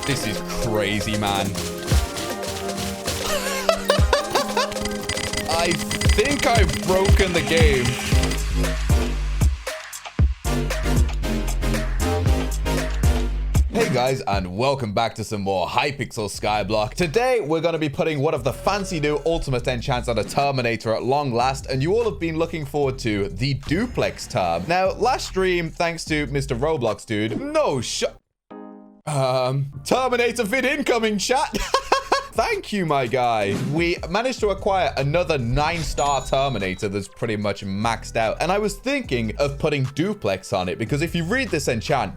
This is crazy, man. I think I've broken the game. Hey guys, and welcome back to some more Hypixel SkyBlock. Today, we're going to be putting one of the fancy new ultimate enchants on a Terminator at long last, and you all have been looking forward to the duplex term. Now, last stream, thanks to Mr. Roblox dude, Terminator vid incoming, chat. Thank you, my guy. We managed to acquire another 9-star Terminator that's pretty much maxed out. And I was thinking of putting duplex on it because if you read this enchant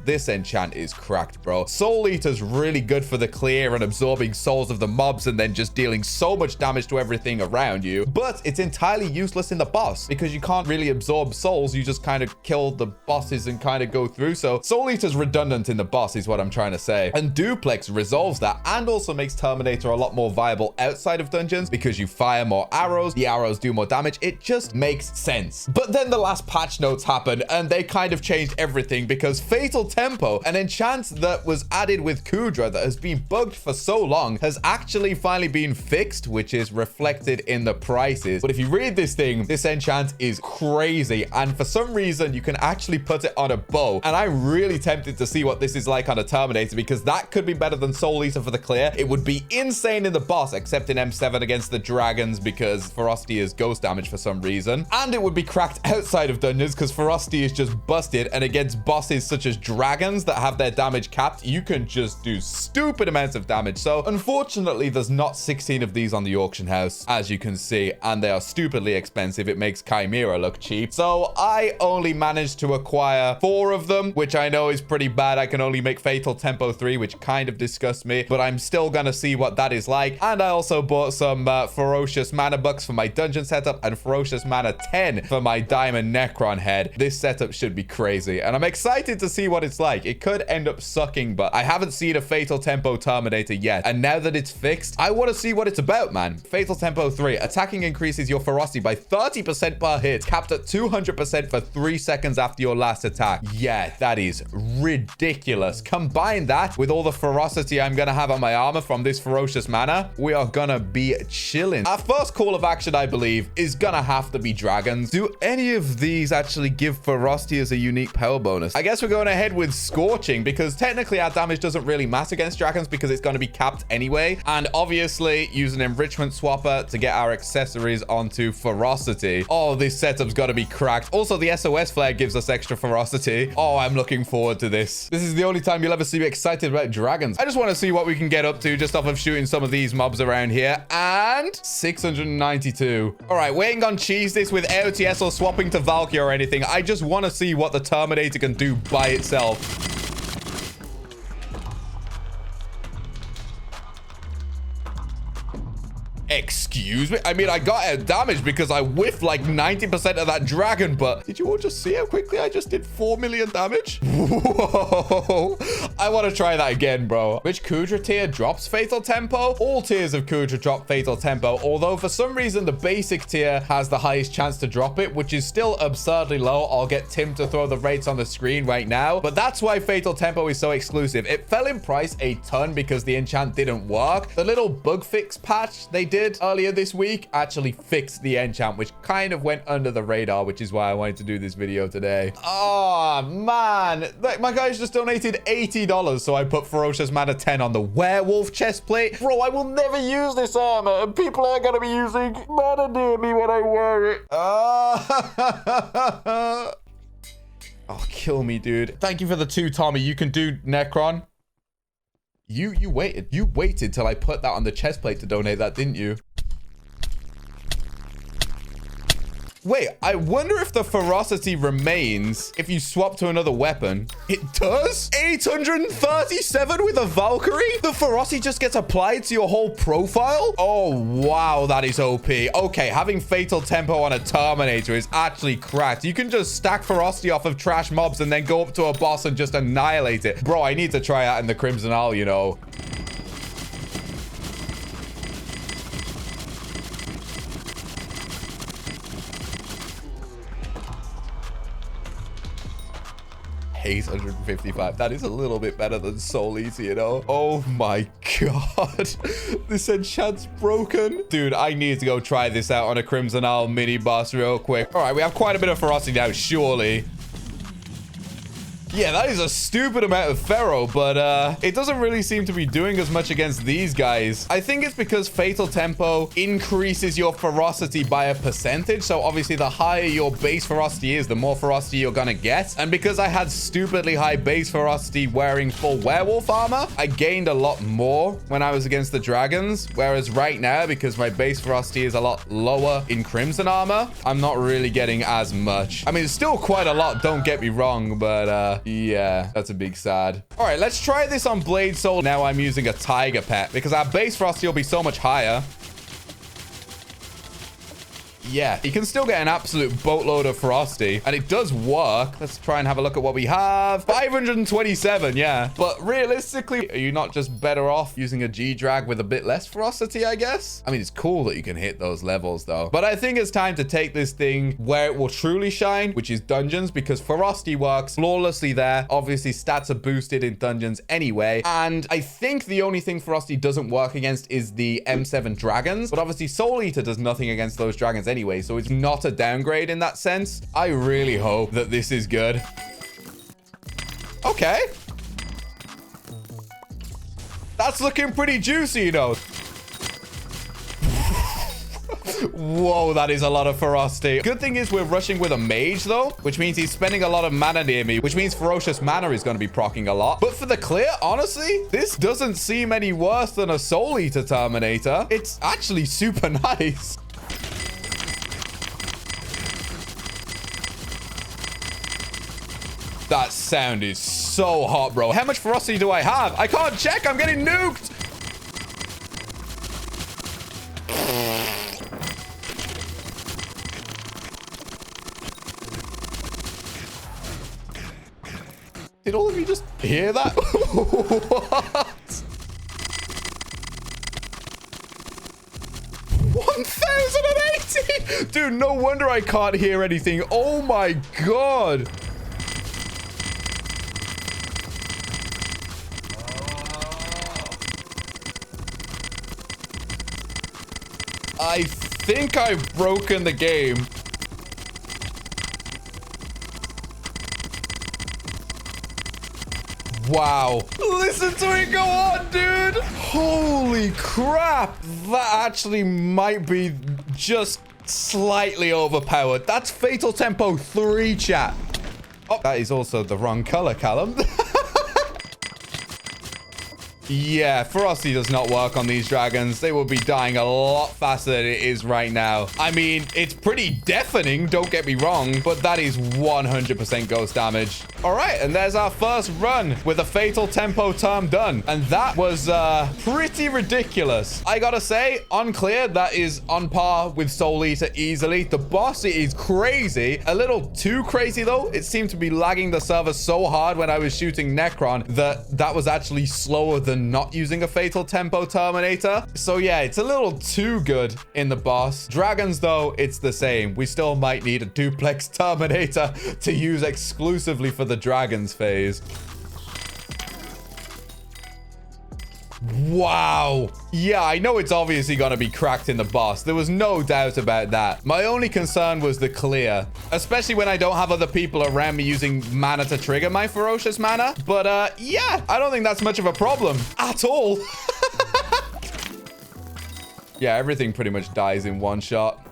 is cracked, bro. Soul Eater's really good for the clear and absorbing souls of the mobs and then just dealing so much damage to everything around you. But it's entirely useless in the boss because you can't really absorb souls. You just kind of kill the bosses and kind of go through. So Soul Eater's redundant in the boss is what I'm trying to say. And duplex resolves that and also makes Terminator a lot more viable outside of dungeons because you fire more arrows, the arrows do more damage. It just makes sense. But then the last patch notes happened and they kind of changed everything because Fatal Tempo, an enchant that was added with Kudra that has been bugged for so long, has actually finally been fixed, which is reflected in the prices. But if you read this thing, this enchant is crazy, and for some reason you can actually put it on a bow, and I'm really tempted to see what this is like on a Terminator because that could be better than Soul Eater for the clear. It would be insane in the boss, except in M7 against the dragons because ferocity is ghost damage for some reason, and it would be cracked outside of dungeons because ferocity is just busted, and against bosses such as dragons that have their damage capped, you can just do stupid amounts of damage. So unfortunately there's not 16 of these on the auction house, as you can see, and they are stupidly expensive. It makes Chimera look cheap, so I only managed to acquire 4 of them, which I know is pretty bad. I can only make Fatal Tempo 3, which kind of disgusts me, but I'm still gonna see what that is like. And I also bought some Ferocious Mana Bucks for my dungeon setup and Ferocious Mana 10 for my Diamond Necron head. This setup should be crazy, and I'm excited to see what it's like. It could end up sucking, but I haven't seen a Fatal Tempo Terminator yet, and now that it's fixed, I want to see what it's about, man. Fatal Tempo 3. Attacking increases your ferocity by 30% per hit, capped at 200% for 3 seconds after your last attack. Yeah, that is ridiculous. Combine that with all the ferocity I'm gonna have on my armor from this Ferocious Mana, we are gonna be chilling. Our first call of action, I believe, is gonna have to be dragons. Do any of these actually give ferocity as a unique power bonus? I guess we're going ahead with Scorching because technically our damage doesn't really matter against dragons because it's going to be capped anyway. And obviously use an enrichment swapper to get our accessories onto ferocity. Oh, this setup's got to be cracked. Also, the SOS flare gives us extra ferocity. Oh, I'm looking forward to this. This is the only time you'll ever see me excited about dragons. I just want to see what we can get up to just off of shooting some of these mobs around here. And 692. All right, we ain't gonna cheese this with AOTS or swapping to Valkyrie or anything. I just want to see what the Terminator can do by itself. Excuse me? I mean, I got out damage because I whiffed like 90% of that dragon, but did you all just see how quickly I just did 4 million damage? Whoa. I want to try that again, bro. Which Kudra tier drops Fatal Tempo? All tiers of Kudra drop Fatal Tempo, although for some reason the basic tier has the highest chance to drop it, which is still absurdly low. I'll get Tim to throw the rates on the screen right now, but that's why Fatal Tempo is so exclusive. It fell in price a ton because the enchant didn't work. The little bug fix patch they did earlier this week actually fixed the enchant, which kind of went under the radar, which is why I wanted to do this video today. Oh man, my guys just donated $80, so I put Ferocious Mana 10 on the werewolf chest plate. Bro, I will never use this armor, and people are gonna be using Mana near me when I wear it. Oh, kill me, dude. Thank you for the 2, Tommy. You can do Necron. You waited till I put that on the chest plate to donate that, didn't you? Wait, I wonder if the ferocity remains if you swap to another weapon. It does? 837 with a Valkyrie? The ferocity just gets applied to your whole profile? Oh, wow, that is OP. Okay, having Fatal Tempo on a Terminator is actually cracked. You can just stack ferocity off of trash mobs and then go up to a boss and just annihilate it. Bro, I need to try out in the Crimson Isle, you know. 855. That is a little bit better than Soul Eater, you know? Oh my god. This enchant's broken. Dude, I need to go try this out on a Crimson Owl mini boss real quick. All right, we have quite a bit of ferocity now, surely. Yeah, that is a stupid amount of Pharaoh, but it doesn't really seem to be doing as much against these guys. I think it's because Fatal Tempo increases your ferocity by a percentage. So obviously, the higher your base ferocity is, the more ferocity you're gonna get. And because I had stupidly high base ferocity wearing full werewolf armor, I gained a lot more when I was against the dragons. Whereas right now, because my base ferocity is a lot lower in Crimson armor, I'm not really getting as much. I mean, it's still quite a lot, don't get me wrong, but yeah, that's a big sad. All right, let's try this on Blade Soul. Now I'm using a tiger pet because our base ferocity will be so much higher. Yeah, you can still get an absolute boatload of ferocity, and it does work. Let's try and have a look at what we have. 527, yeah. But realistically, are you not just better off using a G-Drag with a bit less ferocity, I guess? I mean, it's cool that you can hit those levels, though. But I think it's time to take this thing where it will truly shine, which is dungeons, because ferocity works flawlessly there. Obviously, stats are boosted in dungeons anyway. And I think the only thing ferocity doesn't work against is the M7 dragons. But obviously, Soul Eater does nothing against those dragons anyway, so it's not a downgrade in that sense. I really hope that this is good. Okay. That's looking pretty juicy, you know. Whoa, that is a lot of ferocity. Good thing is we're rushing with a mage, though, which means he's spending a lot of mana near me, which means ferocious mana is going to be proccing a lot. But for the clear, honestly, this doesn't seem any worse than a Soul Eater Terminator. It's actually super nice. That sound is so hot, bro. How much ferocity do I have? I can't check. I'm getting nuked. Did all of you just hear that? What? 1080? Dude, no wonder I can't hear anything. Oh my god. I think I've broken the game. Wow. Listen to it go on, dude. Holy crap. That actually might be just slightly overpowered. That's Fatal Tempo 3, chat. Oh, that is also the wrong color, Callum. Yeah, ferocity does not work on these dragons. They will be dying a lot faster than it is right now. I mean, it's pretty deafening, don't get me wrong, but that is 100% ghost damage. All right, and there's our first run with a Fatal Tempo term done. And that was pretty ridiculous. I gotta say, on clear, that is on par with Soul Eater easily. The boss is crazy. A little too crazy, though. It seemed to be lagging the server so hard when I was shooting Necron that was actually slower than not using a Fatal Tempo Terminator. So yeah, it's a little too good in the boss. Dragons, though, it's the same. We still might need a duplex Terminator to use exclusively for the dragons phase. Wow. Yeah, I know it's obviously going to be cracked in the boss. There was no doubt about that. My only concern was the clear, especially when I don't have other people around me using mana to trigger my ferocious mana. But yeah, I don't think that's much of a problem at all. Yeah, everything pretty much dies in one shot.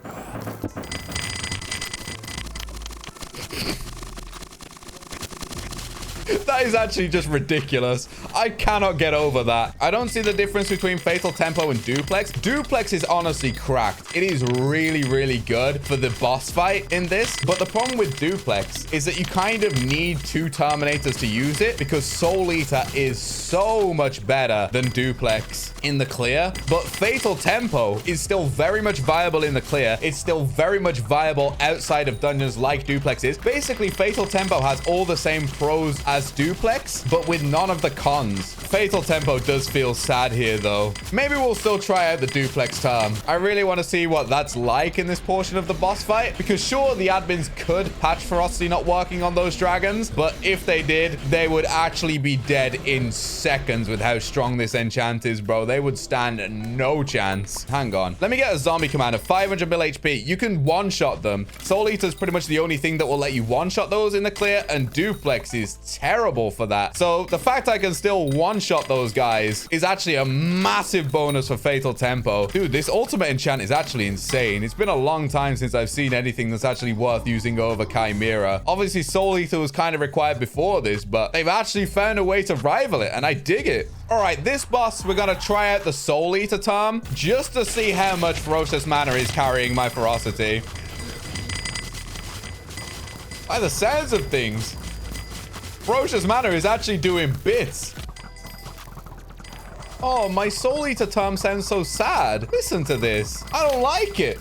That is actually just ridiculous. I cannot get over that. I don't see the difference between Fatal Tempo and Duplex. Duplex is honestly cracked. It is really, really good for the boss fight in this. But the problem with Duplex is that you kind of need two Terminators to use it because Soul Eater is so much better than Duplex in the clear. But Fatal Tempo is still very much viable in the clear. It's still very much viable outside of dungeons like Duplex is. Basically, Fatal Tempo has all the same pros as as duplex, but with none of the cons. Fatal Tempo does feel sad here, though. Maybe we'll still try out the duplex term. I really want to see what that's like in this portion of the boss fight, because sure, the admins could patch ferocity not working on those dragons, but if they did, they would actually be dead in seconds with how strong this enchant is, bro. They would stand no chance. Hang on. Let me get a zombie commander, 500 mil HP. You can one-shot them. Soul Eater is pretty much the only thing that will let you one-shot those in the clear, and duplex is terrible for that. So the fact I can still one-shot those guys is actually a massive bonus for Fatal Tempo. Dude, this ultimate enchant is actually insane. It's been a long time since I've seen anything that's actually worth using over Chimera. Obviously, Soul Eater was kind of required before this, but they've actually found a way to rival it, and I dig it. All right, this boss, we're going to try out the Soul Eater term just to see how much Ferocious Mana is carrying my ferocity. By the sounds of things, Ferocious Mana is actually doing bits. Oh, my Soul Eater term sounds so sad. Listen to this. I don't like it.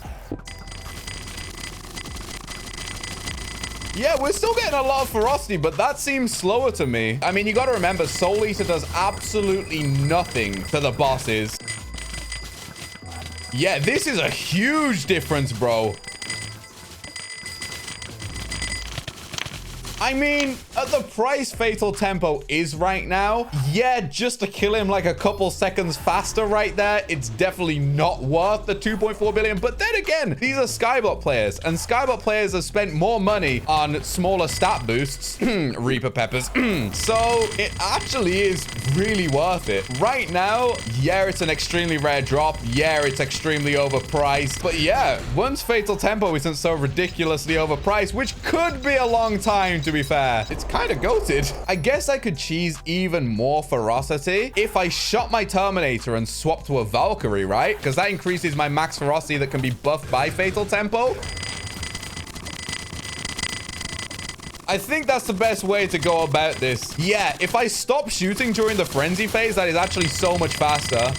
Yeah, we're still getting a lot of ferocity, but that seems slower to me. I mean, you got to remember, Soul Eater does absolutely nothing to the bosses. Yeah, this is a huge difference, bro. I mean, at the price Fatal Tempo is right now, yeah, just to kill him like a couple seconds faster right there, it's definitely not worth the 2.4 billion. But then again, these are SkyBlock players, and SkyBlock players have spent more money on smaller stat boosts, Reaper Peppers, so it actually is really worth it. Right now, yeah, it's an extremely rare drop. Yeah, it's extremely overpriced. But yeah, once Fatal Tempo isn't so ridiculously overpriced, which could be a long time to be fair, it's kind of goated. I guess I could cheese even more ferocity if I shot my Terminator and swapped to a Valkyrie, right? Because that increases my max ferocity that can be buffed by Fatal Tempo. I think that's the best way to go about this. Yeah, if I stop shooting during the frenzy phase, that is actually so much faster.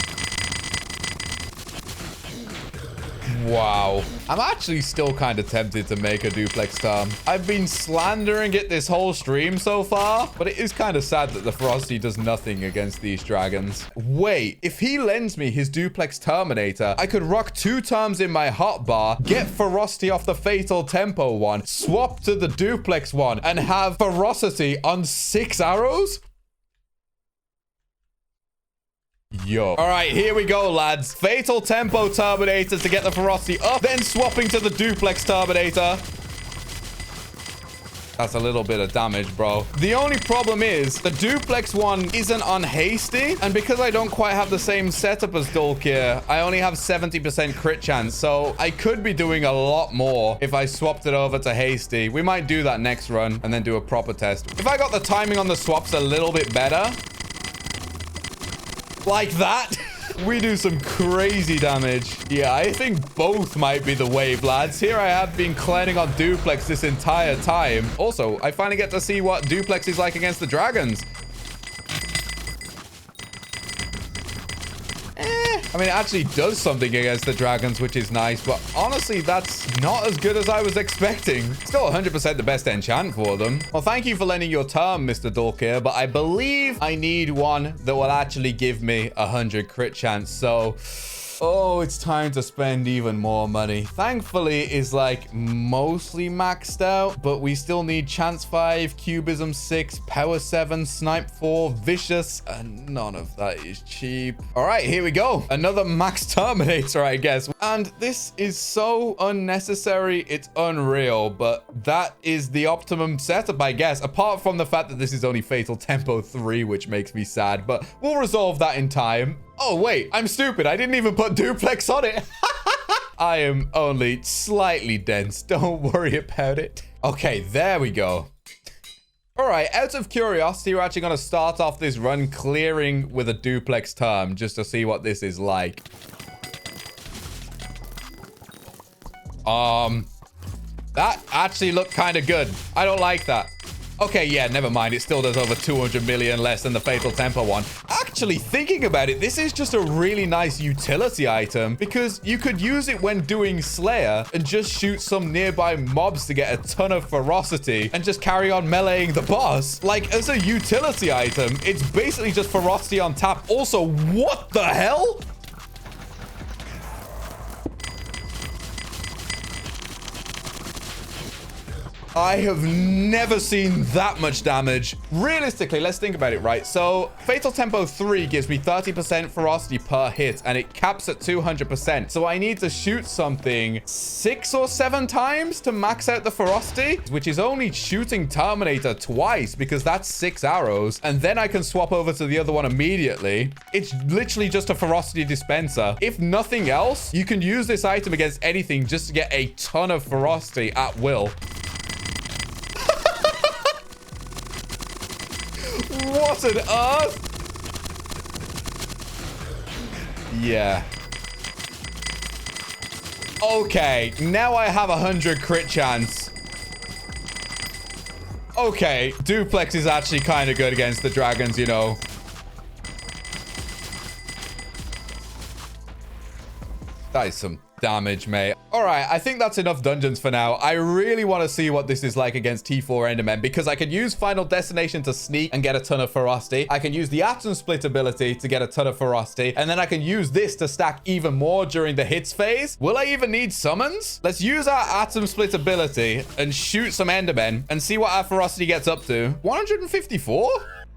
Wow. I'm actually still kind of tempted to make a duplex term. I've been slandering it this whole stream so far, but it is kind of sad that the ferocity does nothing against these dragons. Wait, if he lends me his duplex Terminator, I could rock 2 terms in my hotbar, get ferocity off the Fatal Tempo one, swap to the duplex one, and have ferocity on 6 arrows? Yo. All right, here we go, lads. Fatal Tempo Terminator to get the ferocity up, then swapping to the duplex Terminator. That's a little bit of damage, bro. The only problem is the duplex one isn't on hasty, and because I don't quite have the same setup as Dulkir, I only have 70% crit chance, so I could be doing a lot more if I swapped it over to hasty. We might do that next run and then do a proper test. If I got the timing on the swaps a little bit better, like that, we do some crazy damage. Yeah, I think both might be the wave, lads. Here I have been clearing on duplex this entire time. Also, I finally get to see what duplex is like against the dragons. I mean, it actually does something against the dragons, which is nice, but honestly, that's not as good as I was expecting. Still 100% the best enchant for them. Well, thank you for lending your term, Mr. Dulkir, but I believe I need one that will actually give me 100 crit chance, so... oh, it's time to spend even more money. Thankfully, it's like mostly maxed out, but we still need Chance 5, Cubism 6, Power 7, Snipe 4, Vicious, and none of that is cheap. All right, here we go. Another max Terminator, I guess. And this is so unnecessary, it's unreal, but that is the optimum setup, I guess, apart from the fact that this is only Fatal Tempo 3, which makes me sad, but we'll resolve that in time. Oh, wait, I'm stupid. I didn't even put duplex on it. I am only slightly dense. Don't worry about it. Okay, there we go. All right, out of curiosity, we're actually going to start off this run clearing with a duplex term just to see what this is like. That actually looked kind of good. I don't like that. Okay, yeah, never mind. It still does over 200 million less than the Fatal Tempo one. Actually, Actually, thinking about it, this is just a really nice utility item because you could use it when doing Slayer and just shoot some nearby mobs to get a ton of ferocity and just carry on meleeing the boss. Like, as a utility item, it's basically just ferocity on tap. Also, what the hell? I have never seen that much damage. Realistically, let's think about it, right? So Fatal Tempo 3 gives me 30% ferocity per hit, and it caps at 200%. So I need to shoot something 6 or 7 times to max out the ferocity, which is only shooting Terminator twice because that's 6 arrows. And then I can swap over to the other one immediately. It's literally just a ferocity dispenser. If nothing else, you can use this item against anything just to get a ton of ferocity at will. What on earth? Yeah. Okay, now I have 100 crit chance. Okay, Duplex is actually kind of good against the dragons, you know. That is some damage, mate. All right, I think that's enough dungeons for now. I really want to see what this is like against T4 Endermen because I can use Final Destination to sneak and get a ton of ferocity. I can use the Atom Split ability to get a ton of ferocity. And then I can use this to stack even more during the hits phase. Will I even need summons? Let's use our Atom Split ability and shoot some Endermen and see what our ferocity gets up to. 154?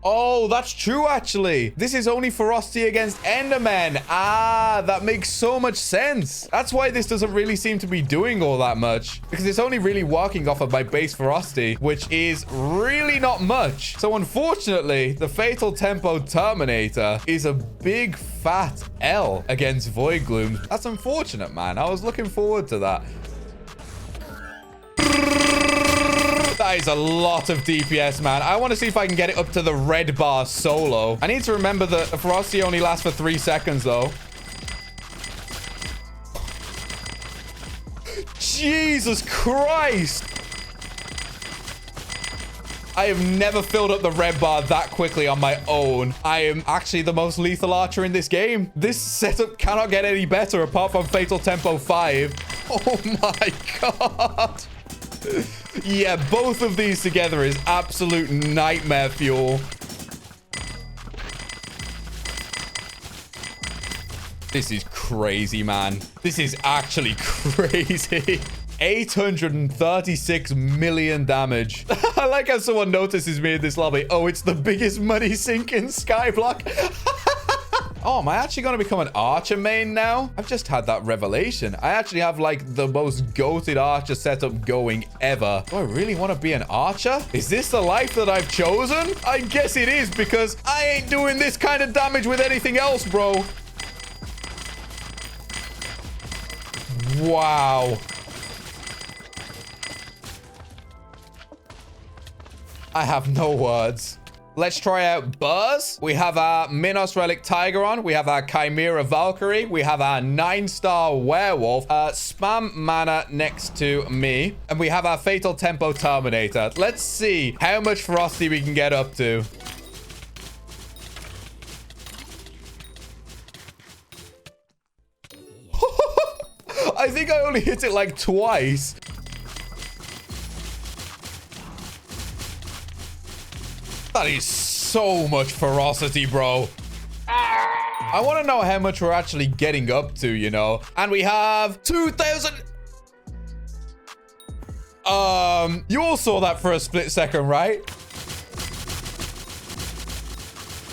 Oh, that's true, actually. This is only ferocity against Endermen. Ah, that makes so much sense. That's why this doesn't really seem to be doing all that much. Because it's only really working off of my base ferocity, which is really not much. So, unfortunately, the Fatal Tempo Terminator is a big fat L against Void Gloom. That's unfortunate, man. I was looking forward to that. That is a lot of DPS, man. I want to see if I can get it up to the red bar solo. I need to remember that the ferocity only lasts for 3 seconds, though. Jesus Christ. I have never filled up the red bar that quickly on my own. I am actually the most lethal archer in this game. This setup cannot get any better apart from Fatal Tempo 5. Oh my God. Yeah, both of these together is absolute nightmare fuel. This is crazy, man. This is actually crazy. 836 million damage. I like how someone notices me in this lobby. Oh, it's the biggest money sink in SkyBlock. Oh, am I actually going to become an archer main now? I've just had that revelation. I actually have like the most goated archer setup going ever. Do I really want to be an archer? Is this the life that I've chosen? I guess it is because I ain't doing this kind of damage with anything else, bro. Wow. I have no words. Let's try out Buzz. We have our Minos Relic Tiger on. We have our Chimera Valkyrie. We have our 9-star Werewolf. Spam Mana next to me. And we have our Fatal Tempo Terminator. Let's see how much ferocity we can get up to. I think I only hit it like twice. That is so much ferocity, bro. I want to know how much we're actually getting up to, you know. And we have 2,000. You all saw that for a split second, right?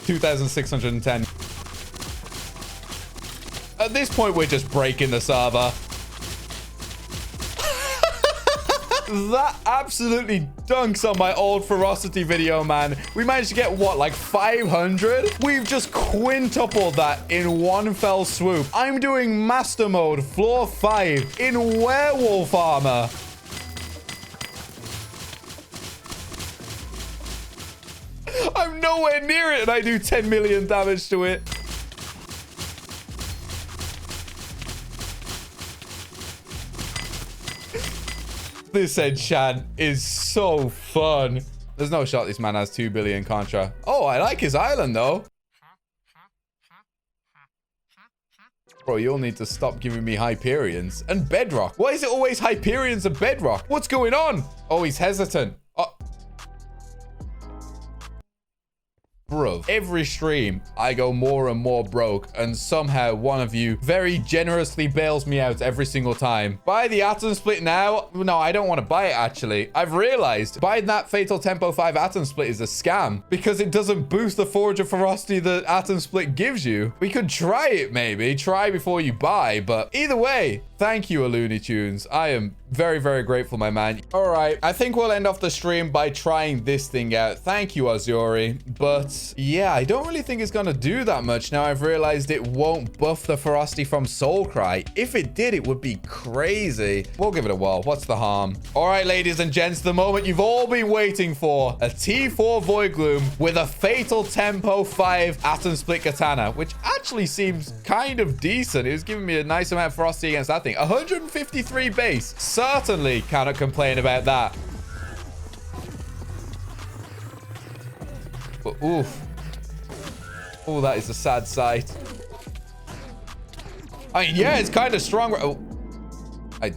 2,610. At this point, we're just breaking the server. That absolutely dunks on my old ferocity video, man. We managed to get, what, like 500? We've just quintupled that in one fell swoop. I'm doing master mode, floor 5, in werewolf armor. I'm nowhere near it, and I do 10 million damage to it. This enchant is so fun. There's no shot this man has 2 billion contra. Oh, I like his island, though. Bro, you'll need to stop giving me Hyperions and Bedrock. Why is it always Hyperions and Bedrock? What's going on? Oh, he's hesitant. Oh. Bro, every stream, I go more and more broke, and somehow one of you very generously bails me out every single time. Buy the Atom Split now? No, I don't want to buy it, actually. I've realized buying that Fatal Tempo 5 Atom Split is a scam because it doesn't boost the Forge of Ferocity that Atom Split gives you. We could try it, maybe. Try before you buy, but either way, thank you, Looney Tunes. I am very, very grateful, my man. All right, I think we'll end off the stream by trying this thing out. Thank you, Azuri. But yeah, I don't really think it's gonna do that much. Now I've realized it won't buff the ferocity from Soulcry. If it did, it would be crazy. We'll give it a whirl. What's the harm? All right, ladies and gents, the moment you've all been waiting for. A T4 Void Gloom with a Fatal Tempo 5 Atom Split Katana, which actually seems kind of decent. It was giving me a nice amount of ferocity against that thing. 153 base. Certainly cannot complain about that. But oof. Oh, that is a sad sight. I mean, yeah, it's kind of strong. Oh, I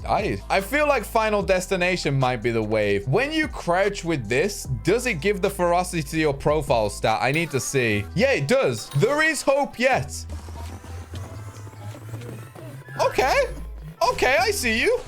died. I feel like Final Destination might be the wave. When you crouch with this, does it give the ferocity to your profile stat? I need to see. Yeah, it does. There is hope yet. Okay. Okay, I see you.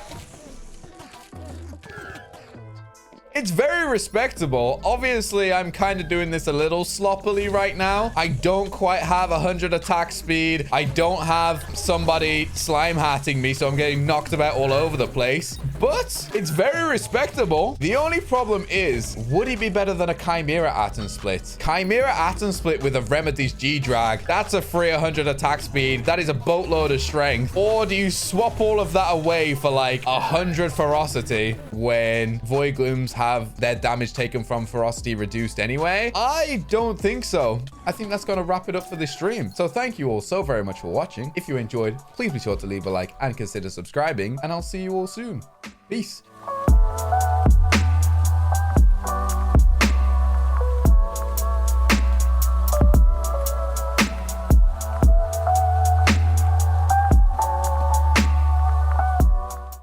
It's very respectable. Obviously, I'm kind of doing this a little sloppily right now. I don't quite have 100 attack speed. I don't have somebody slime hatting me, so I'm getting knocked about all over the place. But it's very respectable. The only problem is, would he be better than a Chimera Atom Split? Chimera Atom Split with a Remedy's G-Drag. That's a free 100 attack speed. That is a boatload of strength. Or do you swap all of that away for like 100 ferocity when Void Glooms have their damage taken from ferocity reduced anyway? I don't think so. I think that's going to wrap it up for this stream. So thank you all so very much for watching. If you enjoyed, please be sure to leave a like and consider subscribing, and I'll see you all soon. Peace.